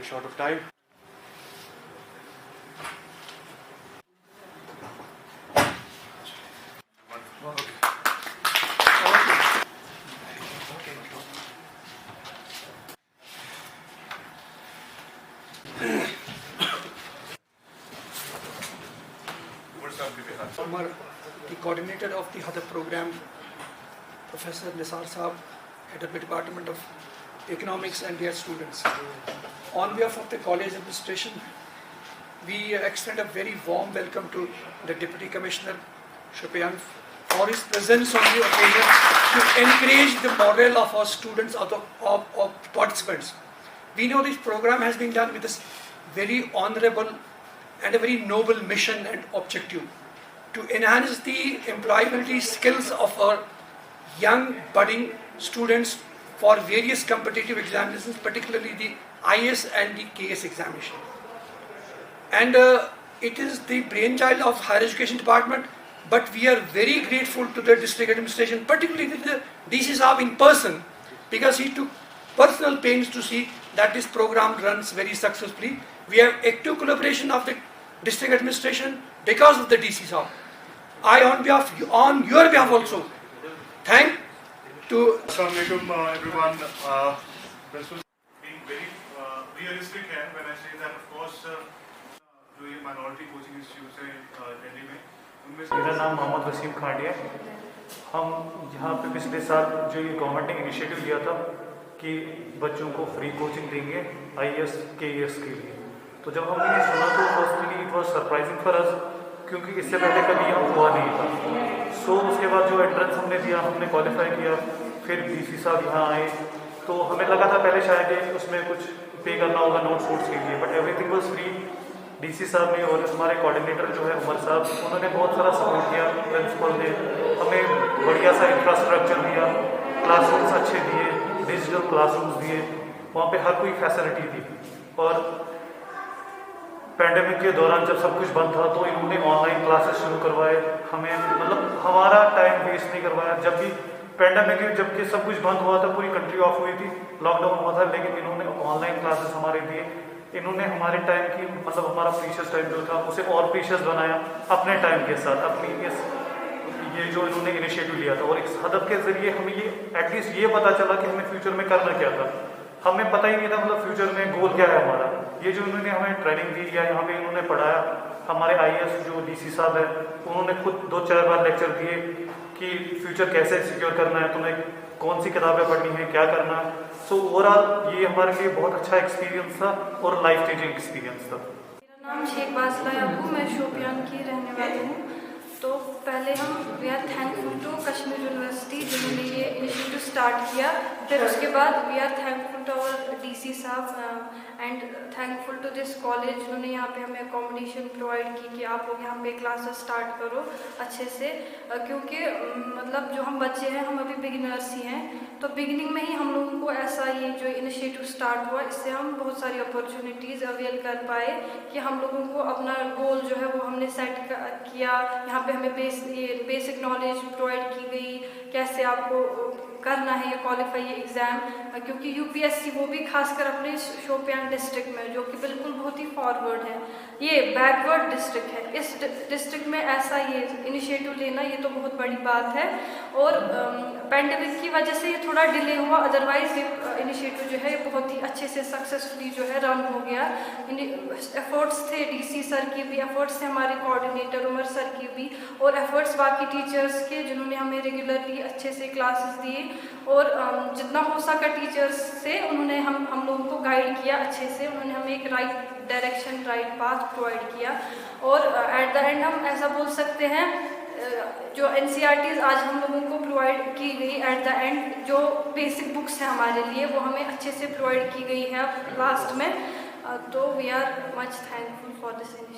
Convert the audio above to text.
short of time. Umar, the coordinator of the Hadaf program, Professor Nisar Saab, head of the Department of Economics, and their students. On behalf of the college administration, we extend a very warm welcome to the Deputy Commissioner Shopian for his presence on the occasion to encourage the morale of our students, of participants. We know this program has been done with this very honorable and a very noble mission and objective to enhance the employability skills of our young budding students for various competitive examinations, particularly the IS and the KS examination. And it is the brainchild of Higher Education Department, but we are very grateful to the district administration, particularly the DC Saab in person, because he took personal pains to see that this program runs very successfully. We have active collaboration of the district administration because of the DC Saab. I, on your behalf also, thank to. Assalamu alaikum everyone. This was being very realistic है when I say that, of course, जो ये minority coaching institutes हैं दिल्ली में, उनमें से मेरा नाम मोहम्मद वसीम खांडिया है. हम यहाँ पे पिछले साल जो ये गवर्नमेंट ने इनिशिएटिव लिया था कि बच्चों को फ्री कोचिंग देंगे IAS KS के लिए, तो जब हमने ये सुना तो firstly it was surprising for us, क्योंकि इससे पहले कभी यह हुआ नहीं था. सो उसके बाद जो एंट्रेंस हमने दिया, हमने क्वालिफाई किया, फिर DC साहब यहाँ आए, तो हमें लगा था पहले शायद उसमें कुछ पे करना होगा नोट्स वोट्स के लिए, but everything was free. DC साहब ने और हमारे कोऑर्डिनेटर जो है उमर साहब, उन्होंने बहुत सारा सपोर्ट किया. प्रिंसिपल ने हमें बढ़िया सा इंफ्रास्ट्रक्चर दिया, क्लासरूम्स अच्छे दिए, डिजिटल क्लासरूम्स दिए, वहाँ पे हर कोई फैसिलिटी दी. और पैंडेमिक के दौरान जब सब कुछ बंद था तो इन्होंने ऑनलाइन क्लासेस शुरू करवाए. हमें मतलब हमारा टाइम वेस्ट नहीं करवाया. जब भी पैंडेमिक में जबकि सब कुछ बंद हुआ था, पूरी कंट्री ऑफ हुई थी, लॉकडाउन हुआ था, लेकिन इन्होंने ऑनलाइन क्लासेस हमारे दिए. इन्होंने हमारे टाइम की मतलब हमारा प्रीशियस टाइम जो था उसे और प्रीशियस बनाया अपने टाइम के साथ, अपनी ये जो इन्होंने इनिशिएटिव लिया था. और इस हदफ के जरिए हमें ये एटलीस्ट ये पता चला कि हमें फ्यूचर में करना क्या था. हमें पता ही नहीं था मतलब फ्यूचर में गोल क्या है हमारा. ये जो इन्होंने हमें ट्रेनिंग दी या यहाँ पे इन्होंने पढ़ाया, हमारे IAS जो DC साहब है उन्होंने खुद 2-4 बार लेक्चर दिए कि फ्यूचर कैसे सिक्योर करना है, तुम्हें कौन सी किताबें पढ़नी है, क्या करना है. सो ओवरऑल ये हमारे लिए बहुत अच्छा एक्सपीरियंस था और लाइफ चेंजिंग एक्सपीरियंस था. मेरा नाम शेख बासला याकूब, मैं शोपियान की रहने वाली हूँ. तो पहले we are thankful to Kashmir University जिन्होंने ये इनिशिएटिव स्टार्ट किया. फिर उसके बाद we are thankful to our DC साहब and thankful to this college जिन्होंने यहाँ पे हमें अकोमोडेशन प्रोवाइड की कि आप लोग यहाँ पे क्लासेस स्टार्ट करो अच्छे से. क्योंकि मतलब जो हम बच्चे हैं हम अभी बिगिनर्स ही हैं, तो बिगिनिंग में ही हम लोगों को ऐसा ये जो इनिशिएटिव स्टार्ट हुआ, इससे हम बहुत सारी अपॉर्चुनिटीज़ अवेल कर पाए कि हम लोगों को अपना गोल जो है वो हमने सेट किया. यहाँ पे हमें बेसिक नॉलेज प्रोवाइड की गई, कैसे आपको करना है ये क्वालिफाई ये एग्ज़ाम, क्योंकि UPSC वो भी खासकर अपने शोपियान डिस्ट्रिक्ट में जो कि बिल्कुल बहुत ही फॉरवर्ड है, ये बैकवर्ड डिस्ट्रिक्ट है, इस डिस्ट्रिक्ट में ऐसा ये इनिशिएटिव लेना ये तो बहुत बड़ी बात है. और पैंडेमिक की वजह से ये थोड़ा डिले हुआ, अदरवाइज ये इनिशिएटिव जो है ये बहुत ही अच्छे से सक्सेसफुली जो है रन हो गया. एफर्ट्स थे DC सर की भी, एफर्ट्स थे हमारे कोऑर्डिनेटर उमर सर की भी, और एफर्ट्स बाकी टीचर्स के जिन्होंने हमें रेगुलरली अच्छे से क्लासेस दिए. और जितना हो सका टीचर्स से उन्होंने हम लोगों को गाइड किया अच्छे से. उन्होंने हमें एक right direction, right path provide किया. और एट द एंड हम ऐसा बोल सकते हैं जो NCERTs आज हम लोगों को प्रोवाइड की गई, एट द एंड जो बेसिक बुक्स हैं हमारे लिए वो हमें अच्छे से प्रोवाइड की गई है लास्ट में. तो we are much thankful for this.